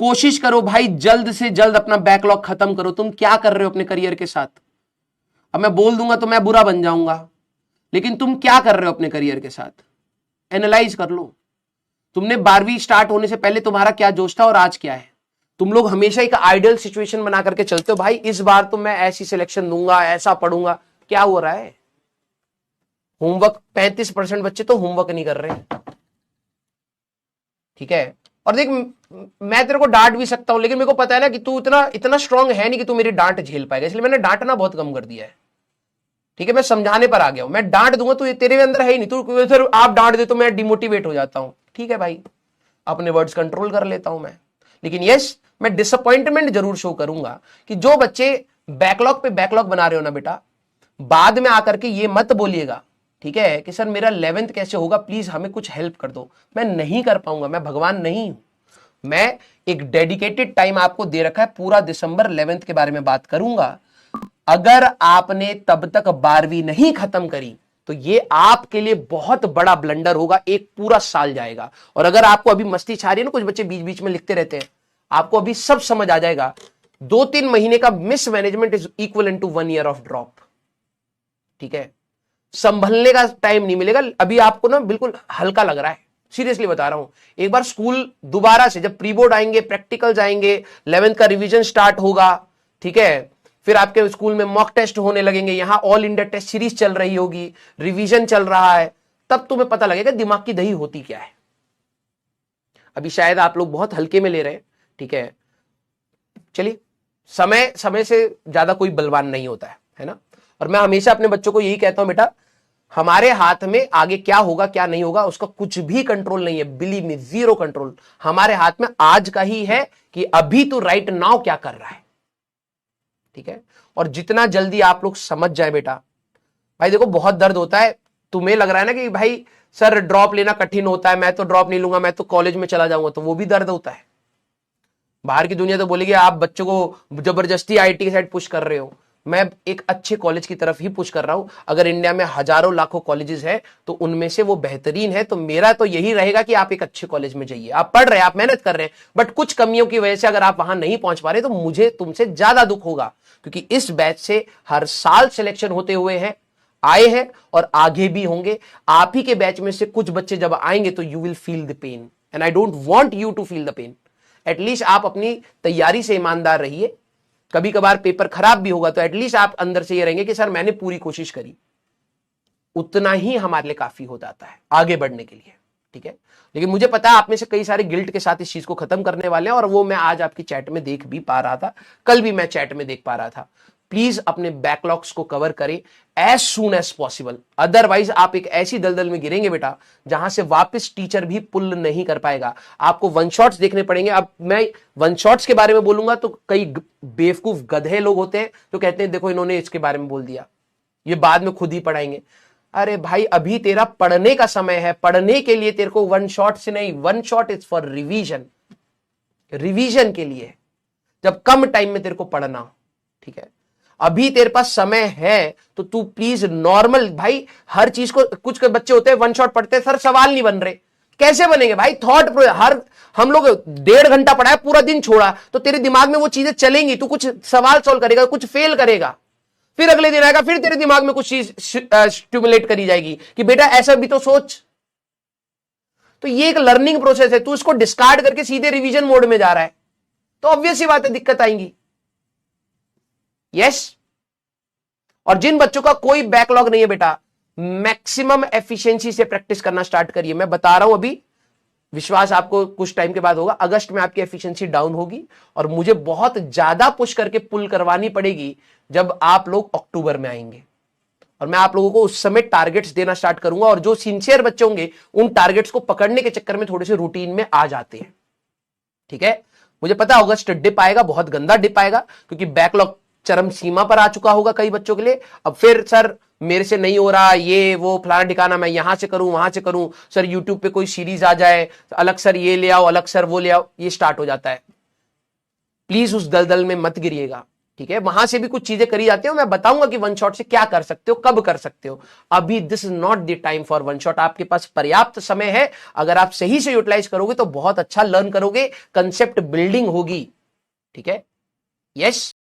कोशिश करो भाई जल्द से जल्द अपना बैकलॉग खत्म करो। तुम क्या कर रहे हो अपने करियर के साथ? अब मैं बोल दूंगा तो मैं बुरा बन जाऊंगा, लेकिन तुम क्या कर रहे हो अपने करियर के साथ? एनालाइज कर लो। तुमने 12वीं स्टार्ट होने से पहले तुम्हारा क्या जोश था और आज क्या है? तुम लोग हमेशा एक आइडियल सिचुएशन बना करके चलते हो, भाई इस बार तो मैं ऐसी सिलेक्शन दूंगा, ऐसा पढ़ूंगा। क्या हो रहा है? होमवर्क 35% बच्चे तो होमवर्क नहीं कर रहे। ठीक है, और देख मैं तेरे को डांट भी सकता हूं, लेकिन मेरे को पता है ना कि तू इतना इतना स्ट्रांग है नहीं कि तू मेरी डांट झेल पाएगा, इसलिए मैंने डांटना बहुत कम कर दिया है। ठीक है, मैं समझाने पर आ गया हूं। मैं डांट दूंगा तो ये तेरे अंदर है ही नहीं। तू सर आप डांट दे तो मैं डिमोटिवेट हो जाता हूं। ठीक है भाई, अपने वर्ड्स कंट्रोल कर लेता हूं मैं, लेकिन यस मैं डिसअपॉइंटमेंट जरूर शो करूंगा कि जो बच्चे बैकलॉग पे बैकलॉग बना रहे हो ना बेटा, बाद में आकर के ये मत बोलिएगा, ठीक है, कि सर मेरा 11th कैसे होगा, प्लीज हमें कुछ हेल्प कर दो। मैं नहीं कर पाऊंगा, मैं भगवान नहीं हूं। मैं एक डेडिकेटेड टाइम आपको दे रखा है, पूरा दिसंबर 11th के बारे में बात करूंगा। अगर आपने तब तक 12वीं नहीं खत्म करी तो ये आपके लिए बहुत बड़ा ब्लंडर होगा, एक पूरा साल जाएगा। और अगर आपको अभी मस्ती छा रही है ना, कुछ बच्चे बीच बीच में लिखते रहते हैं, आपको अभी सब समझ आ जाएगा। 2-3 महीने का mismanagement is equal to 1 year of drop. ठीक है, संभलने का टाइम नहीं मिलेगा। अभी आपको ना बिल्कुल हल्का लग रहा है, सीरियसली बता रहा हूं। एक बार स्कूल दोबारा से जब प्री बोर्ड आएंगे, प्रैक्टिकल्स आएंगे, 11th का रिवीजन स्टार्ट होगा, ठीक है, फिर आपके स्कूल में मॉक टेस्ट होने लगेंगे, यहां ऑल इंडिया टेस्ट सीरीज चल रही होगी, रिवीजन चल रहा है, तब तुम्हें पता लगेगा दिमाग की दही होती क्या है। अभी शायद आप लोग बहुत हल्के में ले रहे हैं। ठीक है, चलिए, समय समय से ज्यादा कोई बलवान नहीं होता है ना। और मैं हमेशा अपने बच्चों को यही कहता हूं, बेटा हमारे हाथ में आगे क्या होगा क्या नहीं होगा उसका कुछ भी कंट्रोल नहीं है। Believe me, 0 control. हमारे हाथ में आज का ही है कि अभी तो राइट नाउ क्या कर रहा है। ठीक है, और जितना जल्दी आप लोग समझ जाए बेटा, भाई देखो बहुत दर्द होता है। तुम्हें लग रहा है ना कि भाई सर ड्रॉप लेना कठिन होता है, मैं तो ड्रॉप नहीं लूंगा, मैं तो कॉलेज में चला जाऊंगा, तो वो भी दर्द होता है। बाहर की दुनिया तो बोलेगी आप बच्चों को जबरदस्ती आईटी की साइड पुश कर रहे हो। मैं एक अच्छे कॉलेज की तरफ ही पुश कर रहा हूं। अगर इंडिया में हजारों लाखों कॉलेजेस हैं तो उनमें से वो बेहतरीन है, तो मेरा तो यही रहेगा कि आप एक अच्छे कॉलेज में जाइए। आप पढ़ रहे हैं, आप मेहनत कर रहे हैं, बट कुछ कमियों की वजह से अगर आप वहां नहीं पहुंच पा रहे तो मुझे तुमसे ज्यादा दुख होगा, क्योंकि इस बैच से हर साल सिलेक्शन होते हुए हैं, आए हैं और आगे भी होंगे। आप ही के बैच में से कुछ बच्चे जब आएंगे तो you will feel the pain, and I don't want you to feel the pain. At least आप अपनी तैयारी से ईमानदार रहिए। कभी कभार पेपर खराब भी होगा तो एटलीस्ट आप अंदर से ये रहेंगे कि सर मैंने पूरी कोशिश करी। उतना ही हमारे लिए काफी हो जाता है आगे बढ़ने के लिए। ठीक है, लेकिन मुझे पता है आप में से कई सारे गिल्ट के साथ इस चीज को खत्म करने वाले हैं, और वो मैं आज आपकी चैट में देख भी पा रहा था, कल भी मैं चैट में देख पा रहा था। प्लीज अपने बैकलॉग्स को कवर करें as soon as possible, otherwise आप एक ऐसी दलदल में गिरेंगे बेटा जहां से वापस टीचर भी पुल नहीं कर पाएगा। आपको वन शॉट्स देखने पड़ेंगे। अब मैं वन शॉट्स के बारे में बोलूंगा तो कई बेवकूफ गधे लोग होते हैं जो कहते हैं देखो इन्होंने इसके बारे में बोल दिया, ये बाद में खुद ही पढ़ाएंगे। अरे भाई अभी तेरा पढ़ने का समय है, पढ़ने के लिए तेरे को वन शॉट से नहीं, one shot is for revision, revision के लिए, जब कम टाइम में तेरे को पढ़ना हो। ठीक है, अभी तेरे पास समय है तो तू प्लीज नॉर्मल, भाई हर चीज को, कुछ बच्चे होते हैं वन शॉट पढ़ते हैं, सर सवाल नहीं बन रहे, कैसे बनेंगे भाई? थॉट हर हम लोग 1.5 घंटा पढ़ा है, पूरा दिन छोड़ा, तो तेरे दिमाग में वो चीजें चलेंगी, तू कुछ सवाल सॉल्व करेगा, कुछ फेल करेगा, फिर अगले दिन आएगा, फिर तेरे दिमाग में कुछ चीज स्टिमुलेट करी जाएगी कि बेटा ऐसा भी तो सोच। तो ये एक लर्निंग प्रोसेस है, तू इसको डिस्कार्ड करके सीधे रिवीजन मोड में जा रहा है, तो ऑब्वियस सी बात है दिक्कत आएंगी। यस, और जिन बच्चों का कोई बैकलॉग नहीं है बेटा, मैक्सिमम एफिशिएंसी से प्रैक्टिस करना स्टार्ट करिए। मैं बता रहा हूं अभी, विश्वास आपको कुछ टाइम के बाद होगा, अगस्त में आपकी एफिशिएंसी डाउन होगी और मुझे बहुत ज्यादा पुश करके पुल करवानी पड़ेगी जब आप लोग अक्टूबर में आएंगे, और मैं आप लोगों को उस समय टारगेट्स देना स्टार्ट करूंगा। और जो सिंसियर बच्चे होंगे उन टारगेट्स को पकड़ने के चक्कर में थोड़े से रूटीन में आ जाते हैं। ठीक है, मुझे पता अगस्त डिप आएगा, बहुत गंदा डिप आएगा, क्योंकि बैकलॉग चरम सीमा पर आ चुका होगा कई बच्चों के लिए। अब फिर सर मेरे से नहीं हो रहा, ये वो फलाना ठिकाना, मैं यहां से करूं वहां से करूं, सर यूट्यूब पे कोई सीरीज आ जाए, अलग सर ये ले आओ, अलग सर वो ले आओ, ये स्टार्ट हो जाता है। प्लीज उस दलदल में मत गिरिएगा। ठीक है, वहां से भी कुछ चीजें करी जाती है, मैं बताऊंगा कि वन शॉट से क्या कर सकते हो, कब कर सकते हो। अभी this is not the time for one shot, आपके पास पर्याप्त समय है। अगर आप सही से यूटिलाइज करोगे तो बहुत अच्छा लर्न करोगे, कंसेप्ट बिल्डिंग होगी। ठीक है, यस।